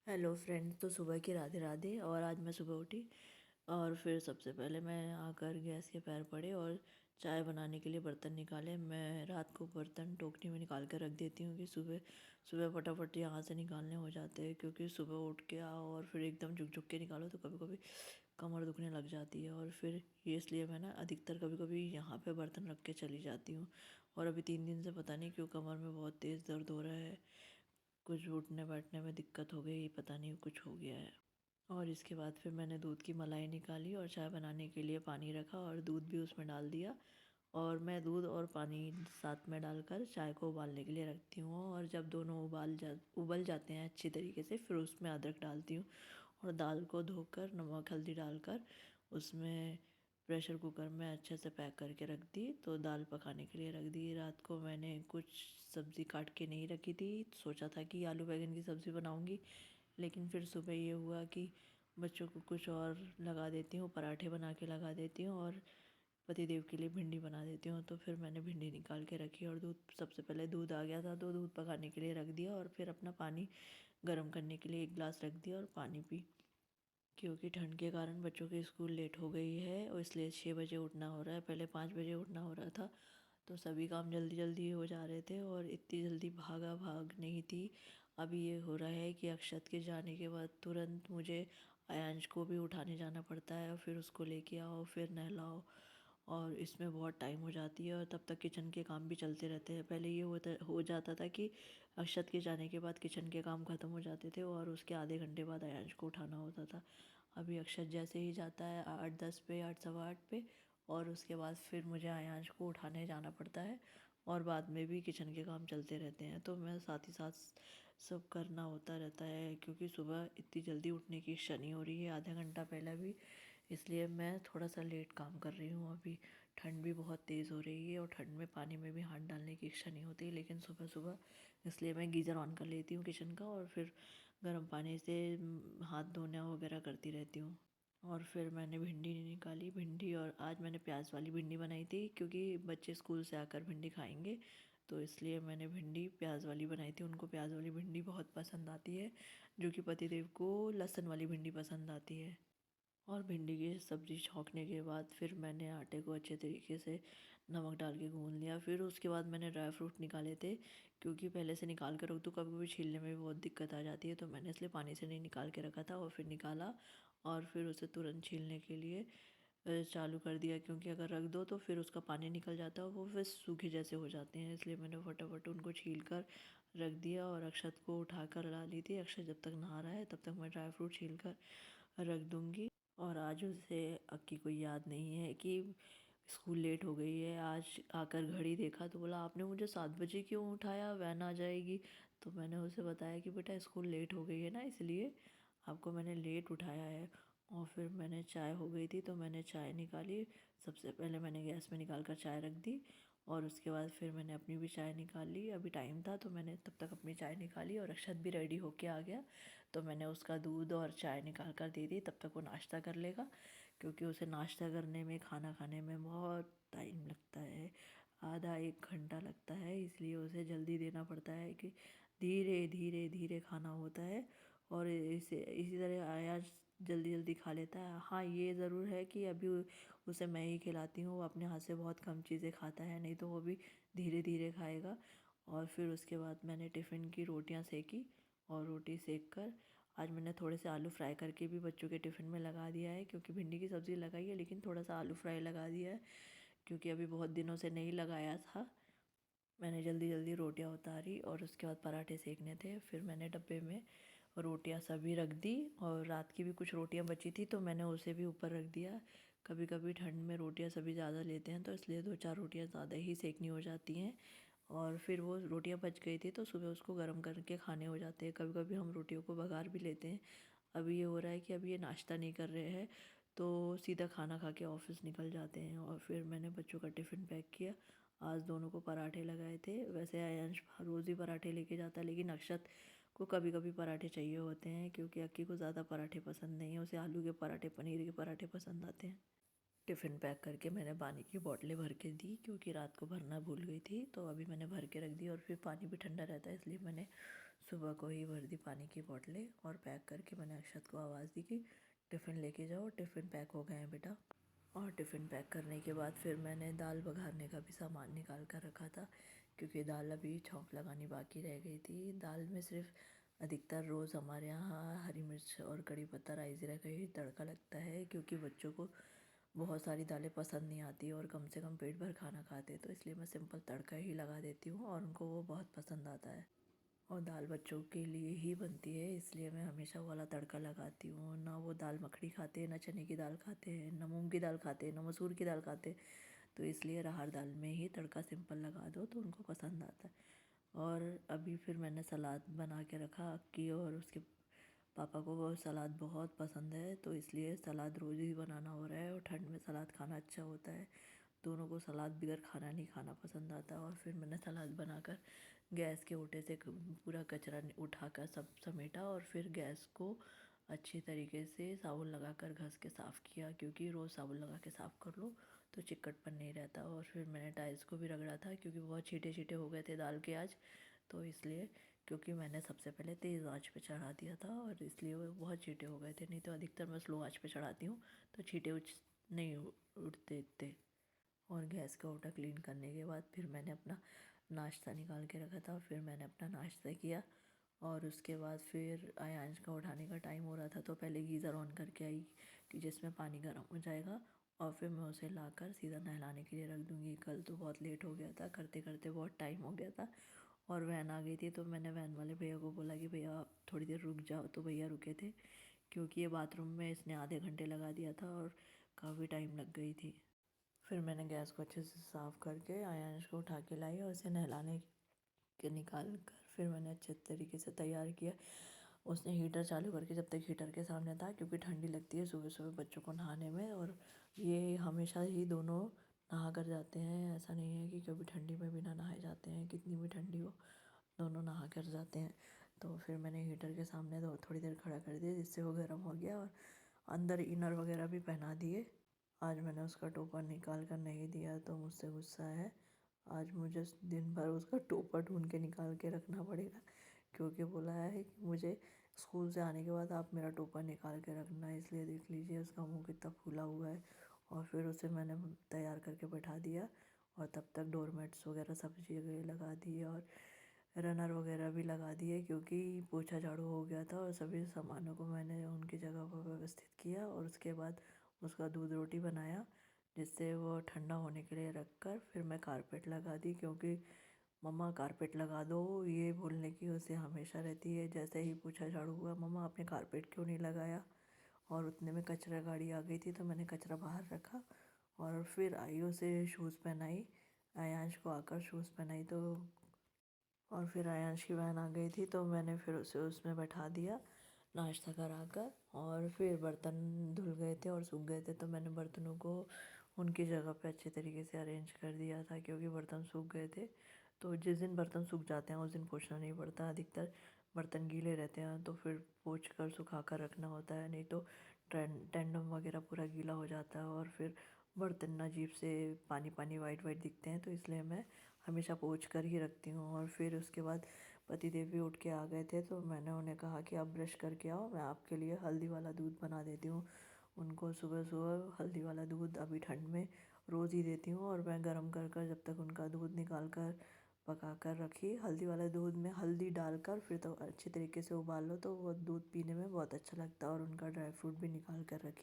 Hello friends. तो सुबह की राधे राधे। और आज मैं सुबह उठी और फिर सबसे पहले मैं आकर गैस के पैर पड़े और चाय बनाने के लिए बर्तन निकाले। मैं रात को बर्तन टोकरी में निकाल कर रख देती हूँ कि सुबह सुबह फटाफट यहाँ से निकालने हो जाते हैं, क्योंकि सुबह उठ के आओ और फिर एकदम झुक झुक के निकालो तो कभी कभी कमर दुखने लग जाती है। और फिर ये इसलिए मैं ना अधिकतर कभी कभी यहाँ पे बर्तन रख के चली जाती हूँ। और अभी 3 दिन से पता नहीं क्यों कमर में बहुत तेज़ दर्द हो रहा है, कुछ उठने बैठने में दिक्कत हो गई, पता नहीं कुछ हो गया है। और इसके बाद फिर मैंने दूध की मलाई निकाली और चाय बनाने के लिए पानी रखा और दूध भी उसमें डाल दिया। और मैं दूध और पानी साथ में डालकर चाय को उबालने के लिए रखती हूँ। और जब दोनों उबल जाते हैं अच्छी तरीके से, फिर उसमें अदरक डालती हूँ और दाल को धोकर नमक हल्दी डालकर उसमें प्रेशर कुकर में अच्छे से पैक करके रख दी। तो दाल पकाने के लिए रख दी। रात को मैंने कुछ सब्ज़ी काट के नहीं रखी थी, सोचा था कि आलू बैंगन की सब्ज़ी बनाऊंगी, लेकिन फिर सुबह ये हुआ कि बच्चों को कुछ और लगा देती हूँ, पराठे बना के लगा देती हूँ और पतिदेव के लिए भिंडी बना देती हूँ। तो फिर मैंने भिंडी निकाल के रखी और दूध, सबसे पहले दूध आ गया था तो दूध पकाने के लिए रख दिया और फिर अपना पानी गर्म करने के लिए 1 गिलास रख दिया और पानी पी। क्योंकि ठंड के कारण बच्चों की स्कूल लेट हो गई है और इसलिए 6 बजे उठना हो रहा है, पहले 5 बजे उठना हो रहा था। तो सभी काम जल्दी जल्दी हो जा रहे थे और इतनी जल्दी भागा भाग नहीं थी। अभी ये हो रहा है कि अक्षत के जाने के बाद तुरंत मुझे आयांश को भी उठाने जाना पड़ता है और फिर उसको लेके आओ, फिर नहलाओ, और इसमें बहुत टाइम हो जाती है और तब तक किचन के काम भी चलते रहते हैं। पहले ये हो जाता था कि अक्षत के जाने के बाद किचन के काम ख़त्म हो जाते थे और उसके आधे घंटे बाद आयांश को उठाना होता था। अभी अक्षत जैसे ही जाता है 8:10 पे, 8 सवा 8 पे, और उसके बाद फिर मुझे आयांश को उठाने जाना पड़ता है और बाद में भी किचन के काम चलते रहते हैं। तो मैं साथ ही साथ सब करना होता रहता है, क्योंकि सुबह इतनी जल्दी उठने की इच्छा नहीं हो रही है, आधा घंटा पहले भी, इसलिए मैं थोड़ा सा लेट काम कर रही हूँ। अभी ठंड भी बहुत तेज़ हो रही है और ठंड में पानी में भी हाथ डालने की इच्छा नहीं होती, लेकिन सुबह सुबह इसलिए मैं गीज़र ऑन कर लेती हूँ किचन का और फिर गर्म पानी से हाथ धोना वगैरह करती रहती हूँ। और फिर मैंने भिंडी निकाली, भिंडी, और आज मैंने प्याज वाली भिंडी बनाई थी क्योंकि बच्चे स्कूल से आकर भिंडी खाएंगे, तो इसलिए मैंने भिंडी प्याज वाली बनाई थी। उनको प्याज वाली भिंडी बहुत पसंद आती है, जो कि पतिदेव को लहसुन वाली भिंडी पसंद आती है। और भिंडी की सब्ज़ी छौंकने के बाद फिर मैंने आटे को अच्छे तरीके से नमक डाल के गूँध लिया। फिर उसके बाद मैंने ड्राई फ्रूट निकाले थे, क्योंकि पहले से निकाल कर रख दूँ कभी कभी छीलने में भी बहुत दिक्कत आ जाती है, तो मैंने इसलिए पानी से नहीं निकाल के रखा था और फिर निकाला और फिर उसे तुरंत छीलने के लिए चालू कर दिया, क्योंकि अगर रख दो तो फिर उसका पानी निकल जाता है और वो फिर सूखे जैसे हो जाते हैं। इसलिए मैंने फटाफट उनको छील कर रख दिया और अक्षत को उठा कर ला ली थी। अक्षत जब तक नहा रहा है तब तक मैं ड्राई फ्रूट छील कर रख दूँगी। और आज उसे अक्की को याद नहीं है कि स्कूल लेट हो गई है। आज आकर घड़ी देखा तो बोला, आपने मुझे 7 बजे क्यों उठाया, वैन आ जाएगी। तो मैंने उसे बताया कि बेटा स्कूल लेट हो गई है ना, इसलिए आपको मैंने लेट उठाया है। और फिर मैंने चाय हो गई थी तो मैंने चाय निकाली। सबसे पहले मैंने गैस में निकाल कर चाय रख दी और उसके बाद फिर मैंने अपनी भी चाय निकाल ली। अभी टाइम था तो मैंने तब तक अपनी चाय निकाली और अक्षत भी रेडी होके आ गया, तो मैंने उसका दूध और चाय निकाल कर दे दी। तब तक वो नाश्ता कर लेगा, क्योंकि उसे नाश्ता करने में, खाना खाने में बहुत टाइम लगता है, आधा 1 घंटा लगता है, इसलिए उसे जल्दी देना पड़ता है कि धीरे धीरे धीरे खाना होता है। और इसे इसी तरह आया जल्दी जल्दी खा लेता है। हाँ, ये ज़रूर है कि अभी उसे मैं ही खिलाती हूँ, वो अपने हाथ से बहुत कम चीज़ें खाता है, नहीं तो वो भी धीरे धीरे खाएगा। और फिर उसके बाद मैंने टिफ़िन की रोटियां सेकी और रोटी सेक कर आज मैंने थोड़े से आलू फ्राई करके भी बच्चों के टिफ़िन में लगा दिया है, क्योंकि भिंडी की सब्ज़ी लगाई है लेकिन थोड़ा सा आलू फ्राई लगा दिया है, क्योंकि अभी बहुत दिनों से नहीं लगाया था। मैंने जल्दी जल्दी रोटियां उतारी और उसके बाद पराठे सेकने थे। फिर मैंने डब्बे में रोटियां सभी रख दी और रात की भी कुछ रोटियां बची थी तो मैंने उसे भी ऊपर रख दिया। कभी कभी ठंड में रोटियां सभी ज़्यादा लेते हैं तो इसलिए 2-4 रोटियां ज़्यादा ही सेकनी हो जाती हैं। और फिर वो रोटियां बच गई थी तो सुबह उसको गर्म करके खाने हो जाते हैं। कभी कभी हम रोटियों को बघार भी लेते हैं। अभी ये हो रहा है कि अभी ये नाश्ता नहीं कर रहे हैं तो सीधा खाना खा के ऑफिस निकल जाते हैं। और फिर मैंने बच्चों का टिफ़िन पैक किया। आज दोनों को पराठे लगाए थे। वैसे आयांश रोज़ ही पराठे लेके जाता है, लेकिन अक्षत को कभी कभी पराठे चाहिए होते हैं, क्योंकि अक्की को ज़्यादा पराठे पसंद नहीं है, उसे आलू के पराठे, पनीर के पराठे पसंद आते हैं। टिफ़िन पैक करके मैंने पानी की बोतलें भर के दी, क्योंकि रात को भरना भूल गई थी, तो अभी मैंने भर के रख दी। और फिर पानी भी ठंडा रहता है इसलिए मैंने सुबह को ही भर दी पानी की बोतलें और पैक करके मैंने अक्षत को आवाज़ दी कि टिफ़िन लेके जाओ, टिफ़िन पैक हो गए हैं बेटा। और टिफ़िन पैक करने के बाद फिर मैंने दाल बघारने का भी सामान निकाल कर रखा था, क्योंकि दाल अभी छौंक लगानी बाकी रह गई थी। दाल में सिर्फ अधिकतर रोज़ हमारे यहाँ हरी मिर्च और कड़ी पत्ता राई ज़ीरा का ही तड़का लगता है, क्योंकि बच्चों को बहुत सारी दालें पसंद नहीं आती और कम से कम पेट भर खाना खाते, तो इसलिए मैं सिंपल तड़का ही लगा देती हूँ और उनको वो बहुत पसंद आता है। और दाल बच्चों के लिए ही बनती है, इसलिए मैं हमेशा वो वाला तड़का लगाती हूँ। ना वो दाल मखनी खाते हैं, ना चने की दाल खाते हैं, ना मूंग की दाल खाते हैं, ना मसूर की दाल खाते हैं, तो इसलिए अरहर दाल में ही तड़का सिंपल लगा दो तो उनको पसंद आता है। और अभी फिर मैंने सलाद बना के रखा अक्की, और उसके पापा को वो सलाद बहुत पसंद है, तो इसलिए सलाद रोज़ ही बनाना हो रहा है। और ठंड में सलाद खाना अच्छा होता है, दोनों को सलाद बगैर खाना नहीं खाना पसंद आता। और फिर मैंने सलाद बनाकर गैस के ओटे से पूरा कचरा उठाकर सब समेटा, और फिर गैस को अच्छी तरीके से साबुन लगाकर घस के साफ़ किया, क्योंकि रोज़ साबुन लगा के साफ़ कर लो तो चिक्कड़पन नहीं रहता। और फिर मैंने टाइल्स को भी रगड़ा था, क्योंकि बहुत छींटे छींटे हो गए थे दाल के आज, तो इसलिए, क्योंकि मैंने सबसे पहले तेज़ आंच पे चढ़ा दिया था और इसलिए वो बहुत छींटे हो गए थे। नहीं तो अधिकतर मैं स्लो आंच पे चढ़ाती हूँ तो छींटे नहीं उठते इतने। और गैस का ओटा क्लीन करने के बाद फिर मैंने अपना नाश्ता निकाल के रखा था, फिर मैंने अपना नाश्ता किया। और उसके बाद फिर आयांश का उठाने का टाइम हो रहा था, तो पहले गीज़र ऑन करके आई कि जिसमें पानी गर्म हो जाएगा, और फिर मैं उसे लाकर सीधा नहलाने के लिए रख दूँगी। कल तो बहुत लेट हो गया था, करते करते बहुत टाइम हो गया था और वैन आ गई थी, तो मैंने वैन वाले भैया को बोला कि भैया आप थोड़ी देर रुक जाओ, तो भैया रुके थे, क्योंकि ये बाथरूम में इसने आधे घंटे लगा दिया था और काफ़ी टाइम लग गई थी। फिर मैंने गैस को अच्छे से साफ़ करके आयांश को उठा के लाई और उसे नहलाने के निकाल कर फिर मैंने अच्छे तरीके से तैयार किया। उसने हीटर चालू करके जब तक हीटर के सामने था, क्योंकि ठंडी लगती है सुबह सुबह बच्चों को नहाने में, और ये हमेशा ही दोनों नहा कर जाते हैं, ऐसा नहीं है कि कभी ठंडी में भी ना नहाए जाते हैं, कितनी भी ठंडी हो दोनों नहा कर जाते हैं। तो फिर मैंने हीटर के सामने थोड़ी देर खड़ा कर दिया, जिससे वो गर्म हो गया, और अंदर इनर वगैरह भी पहना दिए। आज मैंने उसका टोपा निकाल कर नहीं दिया तो मुझसे गुस्सा है। आज मुझे दिन भर उसका टोपा ढूंढ के निकाल के रखना पड़ेगा, क्योंकि बोला है कि मुझे स्कूल से आने के बाद आप मेरा टोपा निकाल के रखना, इसलिए देख लीजिए उसका मुंह कितना फूला हुआ है। और फिर उसे मैंने तैयार करके बैठा दिया, और तब तक डोरमेट्स वगैरह सब चीज़ें लगा दी और रनर वगैरह भी लगा दिए, क्योंकि पोछा झाड़ू हो गया था और सभी सामानों को मैंने उनकी जगह पर व्यवस्थित किया। और उसके बाद उसका दूध रोटी बनाया, जिससे वो ठंडा होने के लिए रख कर फिर मैं कारपेट लगा दी, क्योंकि मम्मा कारपेट लगा दो ये बोलने की उसे हमेशा रहती है। जैसे ही पूछा झाड़ू हुआ, मम्मा आपने कारपेट क्यों नहीं लगाया, और उतने में कचरा गाड़ी आ गई थी तो मैंने कचरा बाहर रखा, और फिर आई उसे शूज़ पहनाई, आयांश को आकर शूज़ पहनाई, तो और फिर आयांश की वैन आ गई थी तो मैंने फिर उसे उसमें बैठा दिया नाश्ता कराकर। और फिर बर्तन धुल गए थे और सूख गए थे, तो मैंने बर्तनों को उनकी जगह पे अच्छे तरीके से अरेंज कर दिया था, क्योंकि बर्तन सूख गए थे। तो जिस दिन बर्तन सूख जाते हैं उस दिन पोंछना नहीं पड़ता, अधिकतर बर्तन गीले रहते हैं तो फिर पोंछ कर सुखा कर रखना होता है, नहीं तो टेंडम वगैरह पूरा गीला हो जाता है और फिर बर्तन अजीब से पानी पानी वाइट वाइट दिखते हैं, तो इसलिए मैं हमेशा पोंछ कर ही रखती हूँ। और फिर उसके बाद पतिदेव भी उठ के आ गए थे, तो मैंने उन्हें कहा कि आप ब्रश करके आओ, मैं आपके लिए हल्दी वाला दूध बना देती हूँ। उनको सुबह सुबह हल्दी वाला दूध अभी ठंड में रोज़ ही देती हूँ, और मैं गर्म कर कर जब तक उनका दूध निकाल कर पका कर रखी, हल्दी वाले दूध में हल्दी डालकर फिर तो अच्छी तरीके से उबाल लो, तो वो दूध पीने में बहुत अच्छा लगता है। और उनका ड्राई फ्रूट भी निकाल कर रखी।